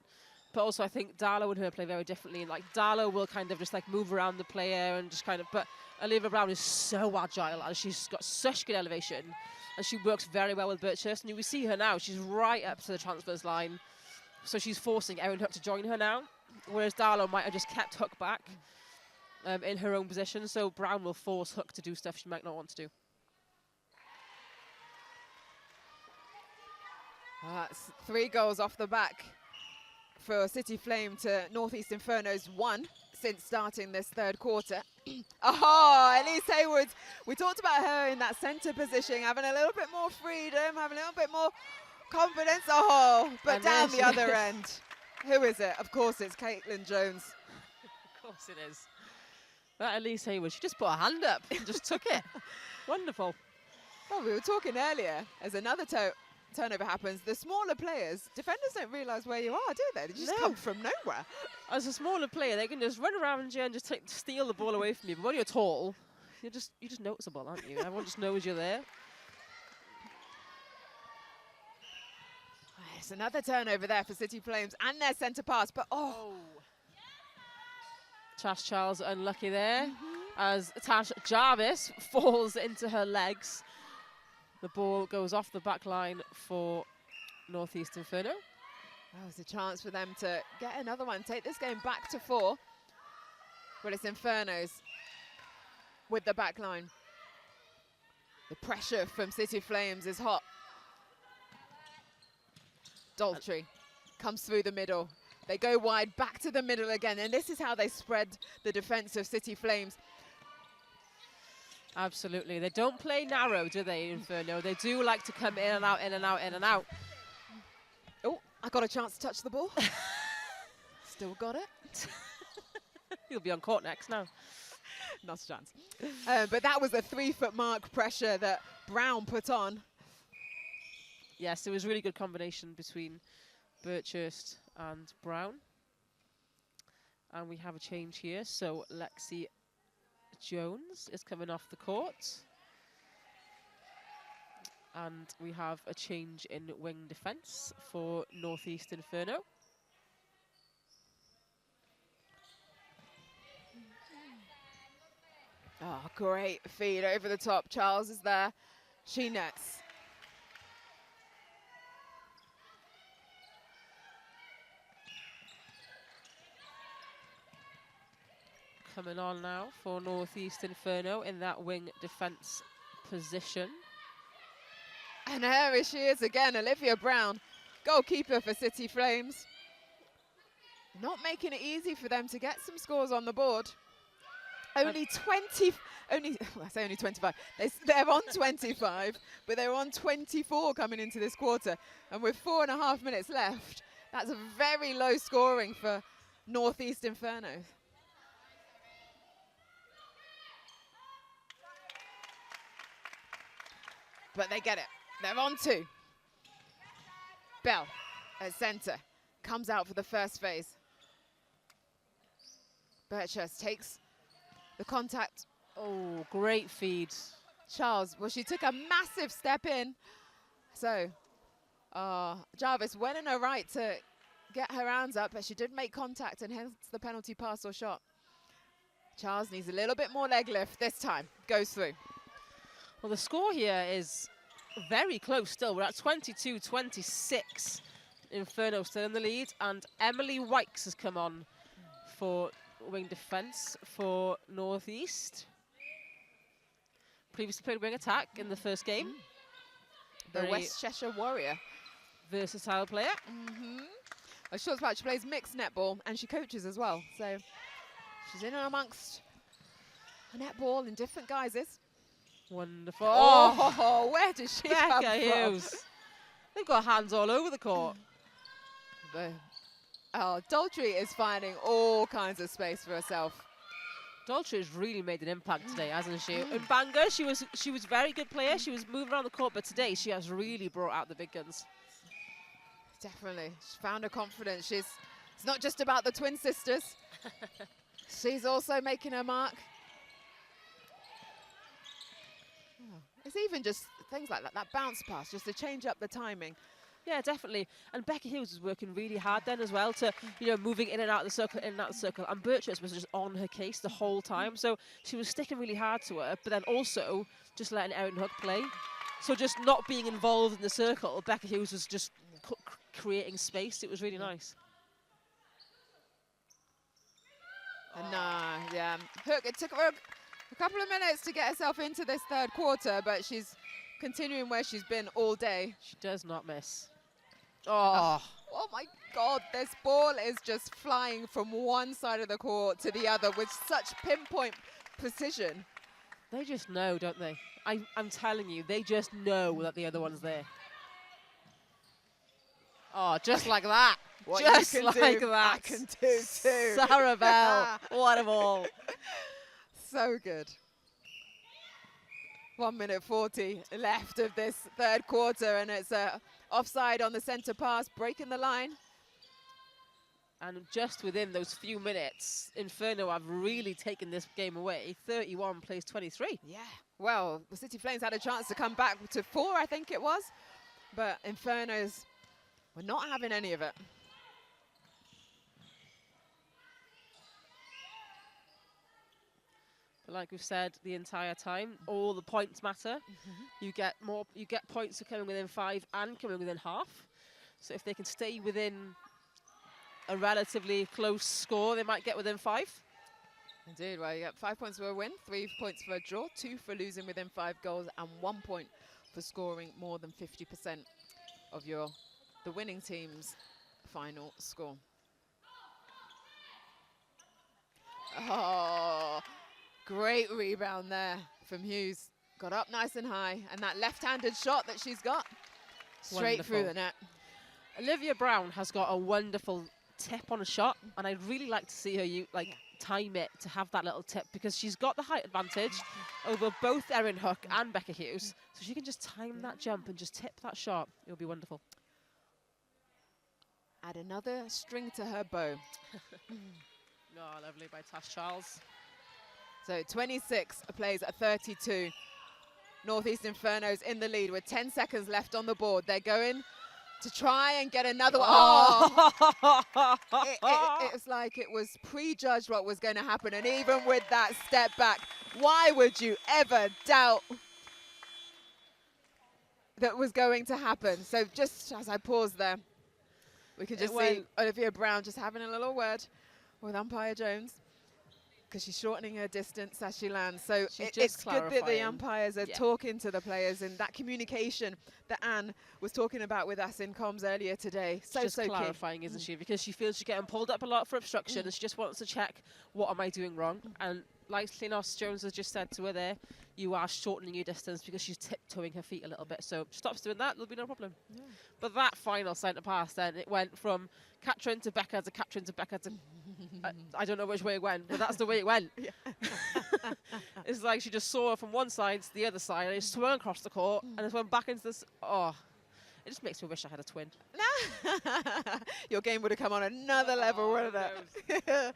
Speaker 2: But also I think Darla and her play very differently. Like Darla will kind of just like move around the player and just kind of, but Olivia Brown is so agile and she's got such good elevation and she works very well with Birchhurst. And we see her now, she's right up to the transfers line. So she's forcing Erin Hook to join her now. Whereas Darla might have just kept Hook back in her own position. So Brown will force Hook to do stuff she might not want to do.
Speaker 1: That's 3 goals off the back for City Flame to Northeast Inferno's 1 since starting this third quarter. Oh, Elise Hayward. We talked about her in that centre position, having a little bit more freedom, having a little bit more confidence. Oh, but and down the other end. Who is it? Of course, it's Caitlin Jones.
Speaker 2: Of course it is. That Elise Hayward, she just put her hand up and just took it. Wonderful.
Speaker 1: Well, we were talking earlier, as another turnover happens, the smaller players, defenders don't realise where you are, do they? They just come from nowhere.
Speaker 2: As a smaller player, they can just run around you and just steal the ball away from you. But when you're tall, you're just noticeable, aren't you? Everyone just knows you're there.
Speaker 1: It's another turnover there for City Flames and their centre pass, but
Speaker 2: Tash Charles unlucky there as Tash Jarvis falls into her legs. The ball goes off the back line for Northeast Inferno.
Speaker 1: That was a chance for them to get another one, take this game back to 4. But it's Infernos with the back line. The pressure from City Flames is hot. Daltrey comes through the middle. They go wide, back to the middle again, and this is how they spread the defense of City Flames.
Speaker 2: Absolutely. They don't play narrow, do they, Inferno? They do like to come in and out, in and out, in and out.
Speaker 1: Oh, I got a chance to touch the ball. Still got it.
Speaker 2: You'll be on court next now.
Speaker 1: Not a chance. But that was a 3-foot mark pressure that Brown put on.
Speaker 2: Yes, it was a really good combination between Birchurst and Brown. And we have a change here. So Lexi Jones is coming off the court. And we have a change in wing defence for Northeast Inferno.
Speaker 1: Oh, great feed over the top. Charles is there. She nets.
Speaker 2: Coming on now for Northeast Inferno in that wing defence position.
Speaker 1: And here she is again, Olivia Brown, goalkeeper for City Flames. Not making it easy for them to get some scores on the board. I say only 25. They're on 25, but they're on 24 coming into this quarter. And with 4.5 minutes left, that's a very low scoring for Northeast Inferno. But they get it. They're on 2. Bell at centre comes out for the first phase. Birchurst takes the contact.
Speaker 2: Oh, great feed.
Speaker 1: Charles, well, she took a massive step in. So Jarvis went in her right to get her hands up, but she did make contact, and hence the penalty pass or shot. Charles needs a little bit more leg lift this time. Goes through.
Speaker 2: Well, the score here is very close still. We're at 22-26. Inferno still in the lead, and Emily Wykes has come on for wing defence for Northeast. Previously played wing attack in the first game.
Speaker 1: The
Speaker 2: Very
Speaker 1: West Cheshire Warrior.
Speaker 2: Versatile player.
Speaker 1: A short part, she plays mixed netball and she coaches as well. So she's in and amongst netball in different guises.
Speaker 2: Wonderful.
Speaker 1: Oh, where does she come from?
Speaker 2: Hughes. They've got hands all over the court.
Speaker 1: Daltrey is finding all kinds of space for herself.
Speaker 2: Daltrey has really made an impact today, hasn't she? In Bangor, she was a very good player. She was moving around the court, but today she has really brought out the big guns.
Speaker 1: Definitely. She found her confidence. It's not just about the twin sisters. She's also making her mark. It's even just things like that bounce pass, just to change up the timing.
Speaker 2: Yeah, definitely. And Becky Hughes was working really hard then as well to, moving in and out of the circle, in and out of the circle. And Birchurst was just on her case the whole time. So she was sticking really hard to her, but then also just letting Erin Hook play. So just not being involved in the circle, Becky Hughes was just creating space. It was really nice.
Speaker 1: Yeah. Hook, it took her a couple of minutes to get herself into this third quarter, but she's continuing where she's been all day.
Speaker 2: She does not miss.
Speaker 1: Oh my God, this ball is just flying from one side of the court to the other with such pinpoint precision.
Speaker 2: They just know, don't they? I'm telling you, they just know that the other one's there. Oh, just like that.
Speaker 1: What
Speaker 2: just
Speaker 1: you can
Speaker 2: like
Speaker 1: do,
Speaker 2: that.
Speaker 1: I can do too.
Speaker 2: Sarah Bell, what a ball.
Speaker 1: So good. 1:40 left of this third quarter, and it's offside on the centre pass, breaking the line.
Speaker 2: And just within those few minutes, Inferno have really taken this game away. 31 plays 23.
Speaker 1: Yeah, well, the City Flames had a chance to come back to 4, I think it was. But Infernos were not having any of it.
Speaker 2: But like we've said the entire time, all the points matter. You get points for coming within 5 and coming within half. So if they can stay within a relatively close score, they might get within 5.
Speaker 1: Indeed, well, you get 5 points for a win, 3 points for a draw, 2 for losing within 5 goals, and 1 point for scoring more than 50% of the winning team's final score. Oh, great rebound there from Hughes. Got up nice and high, and that left-handed shot that she's got straight through the net.
Speaker 2: Olivia Brown has got a wonderful tip on a shot, and I'd really like to see her time it to have that little tip, because she's got the height advantage over both Erin Hook and Becca Hughes, so she can just time that jump and just tip that shot. It would be wonderful.
Speaker 1: Add another string to her bow.
Speaker 2: Oh, lovely by Tash Charles.
Speaker 1: So 26 plays at 32. Northeast Inferno's in the lead with 10 seconds left on the board. They're going to try and get another one. Oh. It was like it was prejudged what was going to happen. And even with that step back, why would you ever doubt that was going to happen? So just as I pause there, we can just see Olivia Brown just having a little word with umpire Jones, because she's shortening her distance as she lands. So it's good that the umpires are talking to the players, and that communication that Anne was talking about with us in comms earlier today. So
Speaker 2: clarifying, isn't she? Because she feels she's getting pulled up a lot for obstruction, and she just wants to check, what am I doing wrong? And like Linos Jones has just said to her there, you are shortening your distance, because she's tiptoeing her feet a little bit. So stops doing that, there'll be no problem. Yeah. But that final centre pass then, it went from Katrin to Becca to Katrin to Becca to... I don't know which way it went, but that's the way it went. It's like she just saw her from one side to the other side, and it swung across the court, and it went back into this... Oh, it just makes me wish I had a twin.
Speaker 1: Your game would have come on another level, wouldn't it?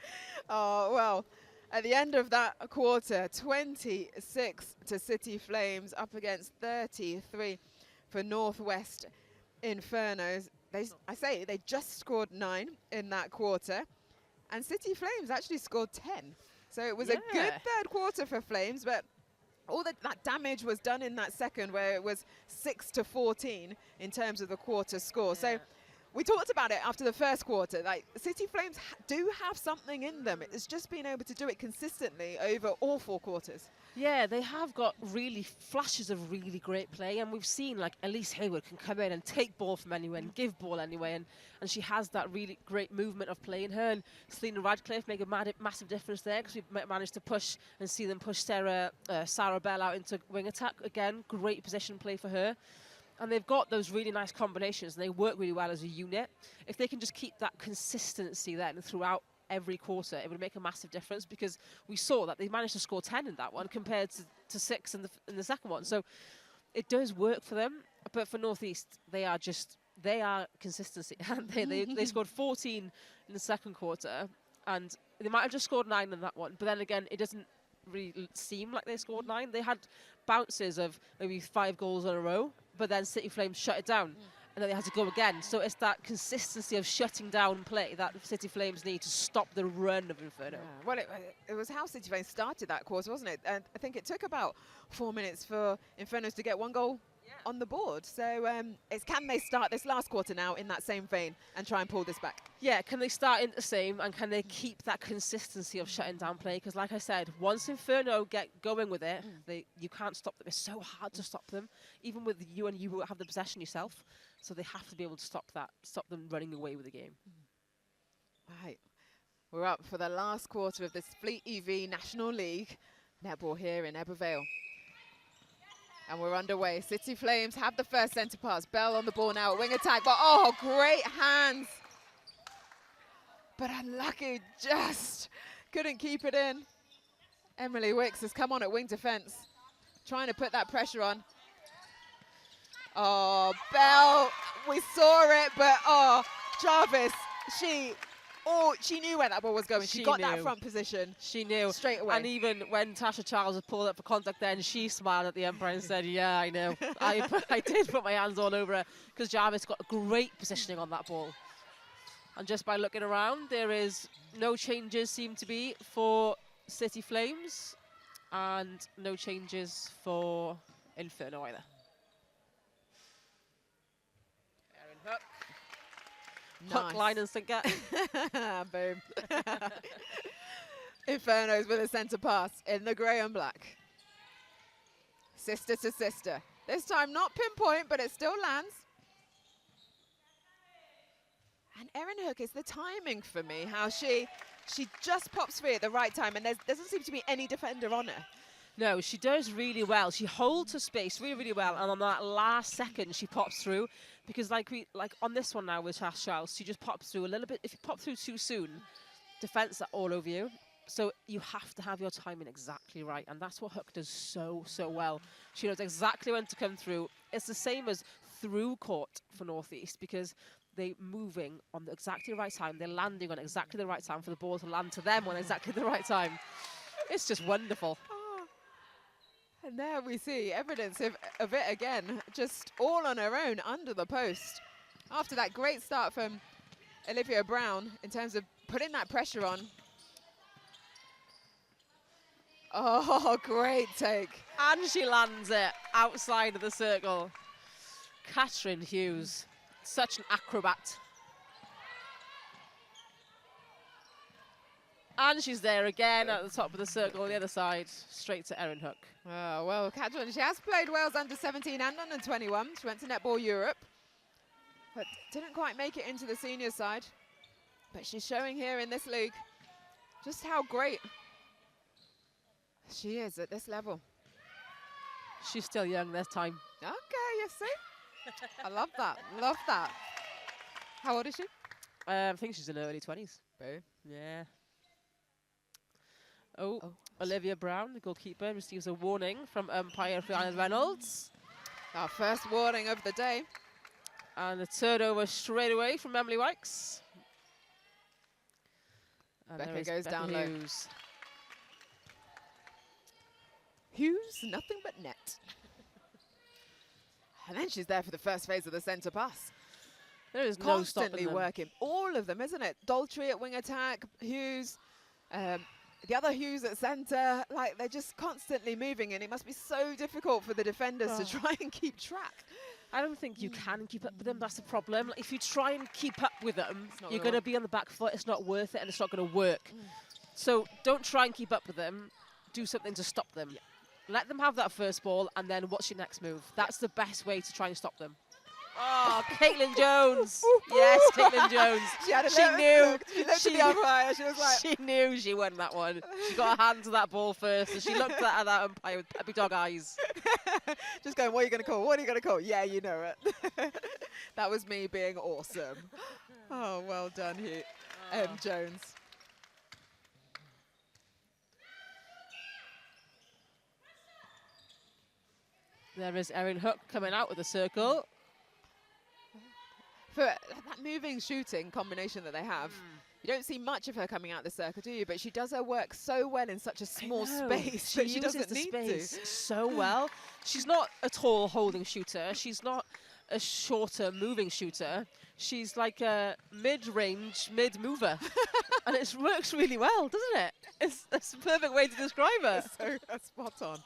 Speaker 1: Oh, well, at the end of that quarter, 26 to City Flames up against 33 for Northwest Infernos. They just scored 9 in that quarter, and City Flames actually scored 10. So it was a good third quarter for Flames, but all that damage was done in that second, where it was 6-14 in terms of the quarter score. So we talked about it after the first quarter. Like, City Flames do have something in them. It's just being able to do it consistently over all 4 quarters.
Speaker 2: Yeah, they have got really flashes of really great play, and we've seen like Elise Hayward can come in and take ball from anywhere and give ball anyway, and she has that really great movement of play in her. And Selena Radcliffe make a massive difference there, because we managed to push and see them push Sarah Bell out into wing attack. Again, great position play for her. And they've got those really nice combinations, and they work really well as a unit. If they can just keep that consistency then throughout every quarter, it would make a massive difference, because we saw that they managed to score 10 in that one compared to 6 in the second one. So it does work for them. But for Northeast, they are consistency. they scored 14 in the second quarter, and they might have just scored 9 in that one. But then again, it doesn't really seem like they scored 9. They had bounces of maybe 5 goals in a row, but then City Flames shut it down. And then they had to go again. So it's that consistency of shutting down play that City Flames need to stop the run of Inferno. Yeah.
Speaker 1: Well, it was how City Flames started that quarter, wasn't it? And I think it took about 4 minutes for Infernos to get 1 goal on the board. So can they start this last quarter now in that same vein and try and pull this back?
Speaker 2: Yeah, can they start in the same, and can they keep that consistency of shutting down play? Because like I said, once Inferno get going with it, you can't stop them. It's so hard to stop them, even with you, and you have the possession yourself. So they have to be able to stop them running away with the game.
Speaker 1: Right, we're up for the last quarter of this FleetEV National League netball here in Ebbw Vale. And we're underway. City Flames have the first centre pass. Bell on the ball now at wing attack, but oh, great hands. But unlucky, just couldn't keep it in. Emily Wicks has come on at wing defence, trying to put that pressure on. Oh, Bell, we saw it, but oh, Jarvis, she Oh, she knew where that ball was going. She got that
Speaker 2: knew.
Speaker 1: front position.
Speaker 2: She knew.
Speaker 1: Straight away.
Speaker 2: And even when Tasha Charles was pulled up for contact then, she smiled at the umpire and said, yeah, I know. I did put my hands all over her because Jarvis got great positioning on that ball. And just by looking around, there is no changes seem to be for City Flames and no changes for Inferno either. Erin Hook.
Speaker 1: Nice.
Speaker 2: Hook, line and sinker.
Speaker 1: Boom. Inferno's with a centre pass in the grey and black. Sister to sister. This time not pinpoint, but it still lands. And Erin Hook is the timing for me, how she just pops free at the right time, and there doesn't seem to be any defender on her.
Speaker 2: No, she does really well. She holds her space really, really well, and on that last second, she pops through. Because like on this one now with Tash Charles, she just pops through a little bit. If you pop through too soon, defense are all over you. So you have to have your timing exactly right, and that's what Hook does so well. She knows exactly when to come through. It's the same as through court for Northeast because they're moving on exactly the right time. They're landing on exactly the right time for the ball to land to them on exactly the right time. It's just wonderful.
Speaker 1: And there we see evidence of it again, just all on her own under the post. After that great start from Olivia Brown in terms of putting that pressure on. Oh, great take.
Speaker 2: And she lands it outside of the circle. Catherine Hughes, such an acrobat. And she's there again at the top of the circle on the other side, straight to Erin Hook.
Speaker 1: Oh, well, Catherine, she has played Wales under 17 and under 21. She went to Netball Europe, but didn't quite make it into the senior side. But she's showing here in this league just how great she is at this level.
Speaker 2: She's still young this time.
Speaker 1: Okay, you see? I love that. Love that. How old is she?
Speaker 2: I think she's in her early 20s.
Speaker 1: Boom.
Speaker 2: Yeah. Oh, Olivia Brown, the goalkeeper, receives a warning from umpire Ryan Reynolds.
Speaker 1: Our first warning of the day.
Speaker 2: And a turnover straight away from Emily Wykes. And
Speaker 1: Becca goes down low.
Speaker 2: Hughes.
Speaker 1: Hughes, nothing but net. And then she's there for the first phase of the centre pass.
Speaker 2: There is no
Speaker 1: Constantly
Speaker 2: stopping them.
Speaker 1: working. All of them, isn't it? Daltrey at wing attack, Hughes, the other Hughes at centre. Like, they're just constantly moving, and it must be so difficult for the defenders to try and keep track.
Speaker 2: I don't think you can keep up with them. That's the problem. Like, if you try and keep up with them, you're going to be on the back foot. It's not worth it, and it's not going to work. So don't try and keep up with them. Do something to stop them. Yeah. Let them have that first ball, and then what's your next move? That's the best way to try and stop them. Oh, Caitlin Jones. Yes, Caitlin Jones.
Speaker 1: She knew. She looked
Speaker 2: She
Speaker 1: at the umpire. She was like...
Speaker 2: She knew she won that one. She got her hand to that ball first, and she looked at that umpire with puppy dog eyes.
Speaker 1: Just going, what are you going to call? What are you going to call? Yeah, you know it. That was me being awesome. Oh, well done, Hugh. Jones.
Speaker 2: There is Erin Hook coming out with a circle.
Speaker 1: For that moving shooting combination that they have, you don't see much of her coming out the circle, do you? But she does her work so well in such a small space.
Speaker 2: She
Speaker 1: doesn't
Speaker 2: the
Speaker 1: need
Speaker 2: space
Speaker 1: to.
Speaker 2: so well. She's not a tall holding shooter. She's not a shorter moving shooter. She's like a mid-range, mid-mover. And it works really well, doesn't it? It's the perfect way to describe her.
Speaker 1: So spot on.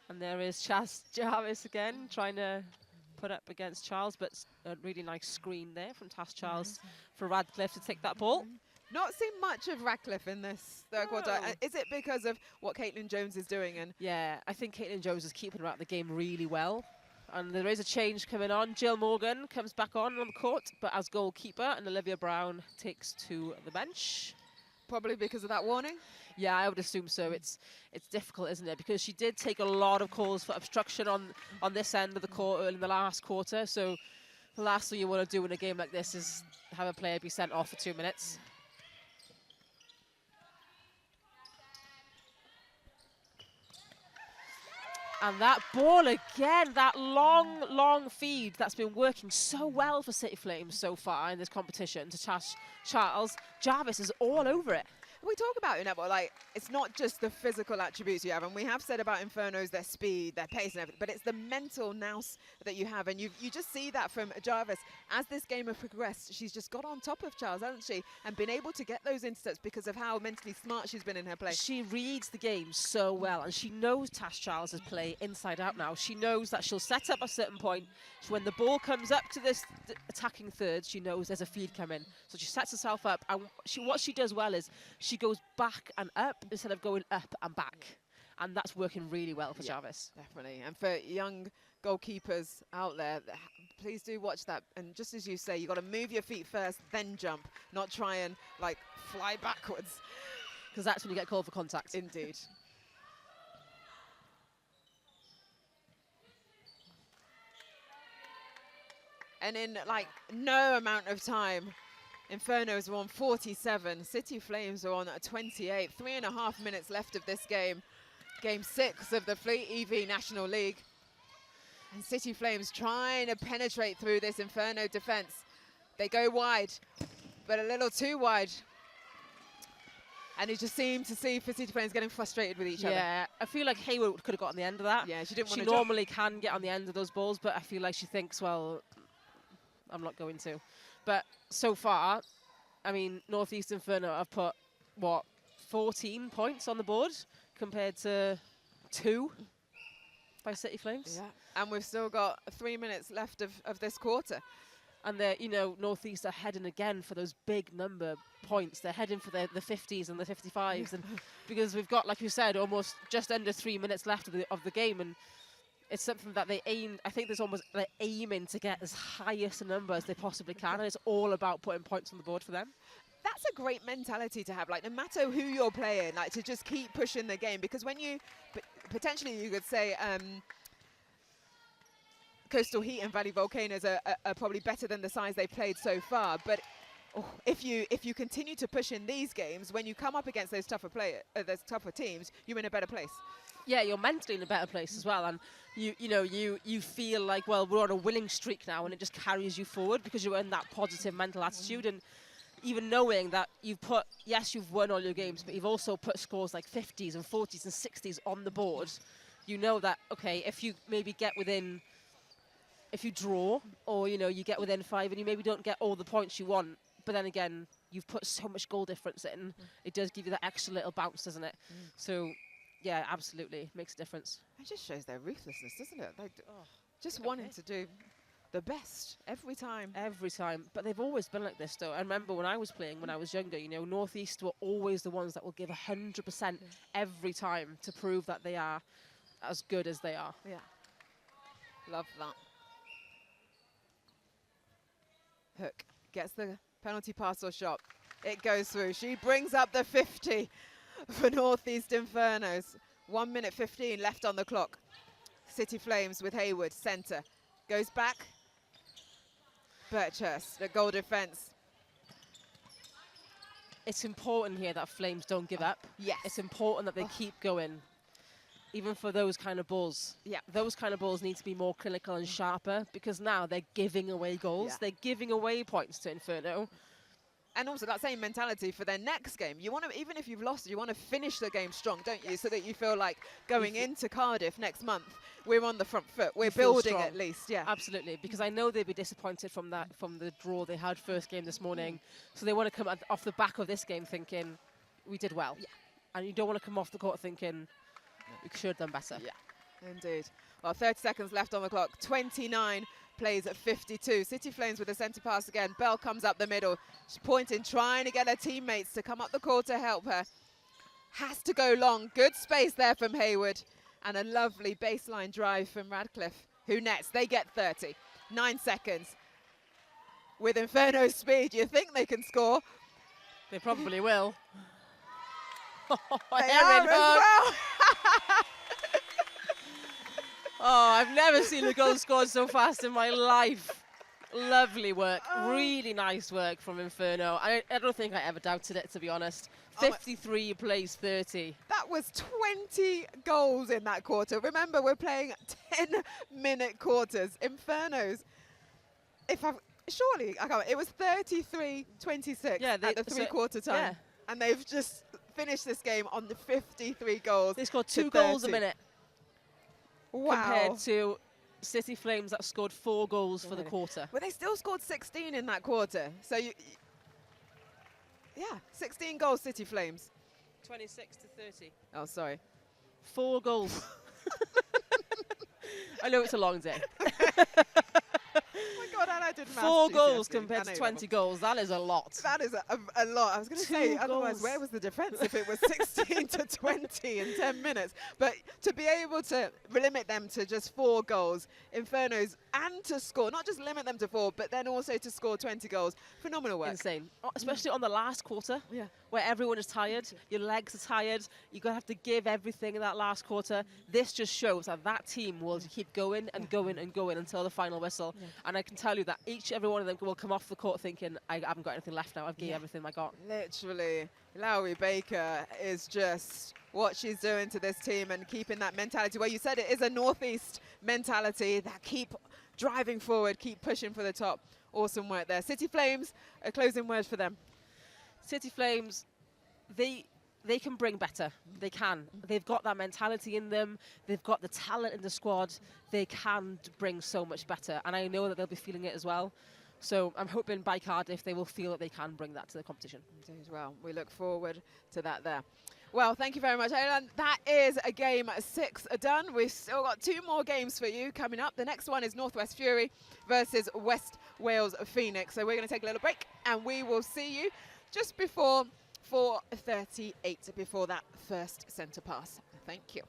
Speaker 2: And there is Chas Jarvis again, trying to put up against Charles, but a really nice screen there from Tash Charles for Radcliffe to take that ball.
Speaker 1: Not seen much of Radcliffe in this third quarter. Is it because of what Caitlin Jones is doing? And
Speaker 2: yeah, I think Caitlin Jones is keeping her out of the game really well. And there is a change coming on. Jill Morgan comes back on the court, but as goalkeeper, and Olivia Brown takes to the bench.
Speaker 1: Probably because of that warning?
Speaker 2: Yeah, I would assume so. It's difficult, isn't it? Because she did take a lot of calls for obstruction on this end of the court in the last quarter. So the last thing you want to do in a game like this is have a player be sent off for 2 minutes. And that ball again, that long feed that's been working so well for City Flames so far in this competition to Tash Charles. Jarvis is all over it.
Speaker 1: We talk about in netball, like, it's not just the physical attributes you have, and we have said about Infernos, their speed, their pace and everything, but it's the mental nous that you have, and you just see that from Jarvis. As this game has progressed, she's just got on top of Charles, hasn't she, and been able to get those intercepts because of how mentally smart she's been in her play.
Speaker 2: She reads the game so well, and she knows Tash Charles's play inside out now. She knows that she'll set up a certain point, so when the ball comes up to this attacking third, she knows there's a feed coming. So she sets herself up, and what she does well is she goes back and up instead of going up and back. And that's working really well for Jarvis.
Speaker 1: Definitely. And for young goalkeepers out there, please do watch that. And just as you say, you've got to move your feet first, then jump, not try and, like, fly backwards.
Speaker 2: Because that's when you get called for contact.
Speaker 1: Indeed. And in, like, no amount of time, Infernos are on 47. City Flames are on 28. 3.5 minutes left of this game. Game 6 of the FleetEV National League. And City Flames trying to penetrate through this Inferno defense. They go wide, but a little too wide. And you just seem to see for City Flames getting frustrated with each other.
Speaker 2: Yeah, I feel like Hayward could have got on the end of that.
Speaker 1: Yeah, she didn't want to
Speaker 2: She normally can get on the end of those balls, but I feel like she thinks, well, I'm not going to. But so far, I mean, Northeast Inferno have put, what, 14 points on the board compared to 2 by City Flames.
Speaker 1: Yeah, and we've still got 3 minutes left of this quarter.
Speaker 2: And they're, you know, Northeast are heading again for those big number points. They're heading for the 50s and the 55s. And because we've got, like you said, almost just under 3 minutes left of the game. And it's something that they aim, I think there's almost like aiming to get as highest a number as they possibly can. And it's all about putting points on the board for them.
Speaker 1: That's a great mentality to have, like, no matter who you're playing, like, to just keep pushing the game. Because when you, potentially you could say, Coastal Heat and Valley Volcanoes are probably better than the size they've played so far. But if you continue to push in these games, when you come up against those tougher teams, you're in a better place.
Speaker 2: Yeah, you're mentally in a better place as well, and you feel like, well, we're on a winning streak now, and it just carries you forward because you're in that positive mental attitude. And even knowing that you've put, yes, you've won all your games, but you've also put scores like 50s and 40s and 60s on the board, you know that, okay, if you maybe get within, if you draw, or, you know, you get within 5 and you maybe don't get all the points you want, but then again, you've put so much goal difference in, it does give you that extra little bounce, doesn't it? So, yeah, absolutely, makes a difference.
Speaker 1: It just shows their ruthlessness, doesn't it? Like, just wanting to do the best every time.
Speaker 2: Every time. But they've always been like this, though. I remember when I was playing, when I was younger, you know, Northeast were always the ones that will give 100% every time to prove that they are as good as they are.
Speaker 1: Yeah. Love that. Hook gets the penalty pass or shot. It goes through. She brings up the 50 for Northeast Infernos. 1 minute 15 left on the clock. City Flames with Hayward, centre. Goes back. Birchhurst, the goal defence.
Speaker 2: It's important here that Flames don't give up.
Speaker 1: Yes.
Speaker 2: It's important that they keep going. Even for those kind of balls.
Speaker 1: Yeah.
Speaker 2: Those kind of balls need to be more clinical and sharper because now they're giving away goals.
Speaker 1: Yeah.
Speaker 2: They're giving away points to Inferno.
Speaker 1: And also that same mentality for their next game. You want to, even if you've lost, you want to finish the game strong, don't you? So that you feel like going into Cardiff next month, we're on the front foot. We're building at least, yeah.
Speaker 2: Absolutely, because I know they'd be disappointed from the draw they had first game this morning. So they want to come off the back of this game thinking, we did well. Yeah. And you don't want to come off the court thinking, we should have done better.
Speaker 1: Yeah, indeed. Well, 30 seconds left on the clock. 29 plays at 52. City Flames with a centre pass again. Bell comes up the middle. She's pointing, trying to get her teammates to come up the court to help her. Has to go long. Good space there from Hayward. And a lovely baseline drive from Radcliffe, who nets. They get 30. 9 seconds. With Inferno's speed, you think they can score.
Speaker 2: They probably will.
Speaker 1: They are as well.
Speaker 2: Oh, I've never seen a goal scored so fast in my life. Lovely work. Really nice work from Inferno. I don't think I ever doubted it, to be honest. 53 plays 30.
Speaker 1: That was 20 goals in that quarter. Remember, we're playing 10-minute quarters. Infernos, surely, I can't, it was 33-26 at the three-quarter time.
Speaker 2: Yeah.
Speaker 1: And they've just finished this game on the 53 goals.
Speaker 2: They scored 2 goals a minute.
Speaker 1: Wow.
Speaker 2: Compared to City Flames that scored 4 goals for the quarter.
Speaker 1: But they still scored 16 in that quarter. So, yeah, 16 goals, City Flames.
Speaker 2: 26 to 30.
Speaker 1: Oh, sorry.
Speaker 2: 4 goals. I know it's a long day.
Speaker 1: Oh my God, and I did maths
Speaker 2: 4 goals
Speaker 1: GCSE.
Speaker 2: compared to 20 goals. That is a lot.
Speaker 1: That is a lot. I was going to say, otherwise,
Speaker 2: goals.
Speaker 1: where was the defence if it was 16 to 20 in 10 minutes? But to be able to limit them to just 4 goals, Infernos, and to score, not just limit them to 4, but then also to score 20 goals. Phenomenal work.
Speaker 2: Insane. Especially on the last quarter,
Speaker 1: Yeah.
Speaker 2: where everyone is tired, your legs are tired, you're going to have to give everything in that last quarter. This just shows that that team will keep going and going and going until the final whistle.
Speaker 1: Yeah.
Speaker 2: And I can tell you that every one of them will come off the court thinking, I haven't got anything left now, I've given everything I got.
Speaker 1: Literally, Lowry Baker is just what she's doing to this team and keeping that mentality. Well, you said it is a Northeast mentality that keep driving forward, keep pushing for the top. Awesome work there. City Flames, a closing word for them.
Speaker 2: City Flames, they can bring better. They can. They've got that mentality in them. They've got the talent in the squad. They can bring so much better. And I know that they'll be feeling it as well. So I'm hoping by Cardiff they will feel that they can bring that to the competition.
Speaker 1: Indeed, well, we look forward to that there. Well, thank you very much, Ailan. That is a game 6 done. We've still got 2 more games for you coming up. The next one is Northwest Fury versus West Wales Phoenix. So we're going to take a little break and we will see you just before 4:38, before that first centre pass. Thank you.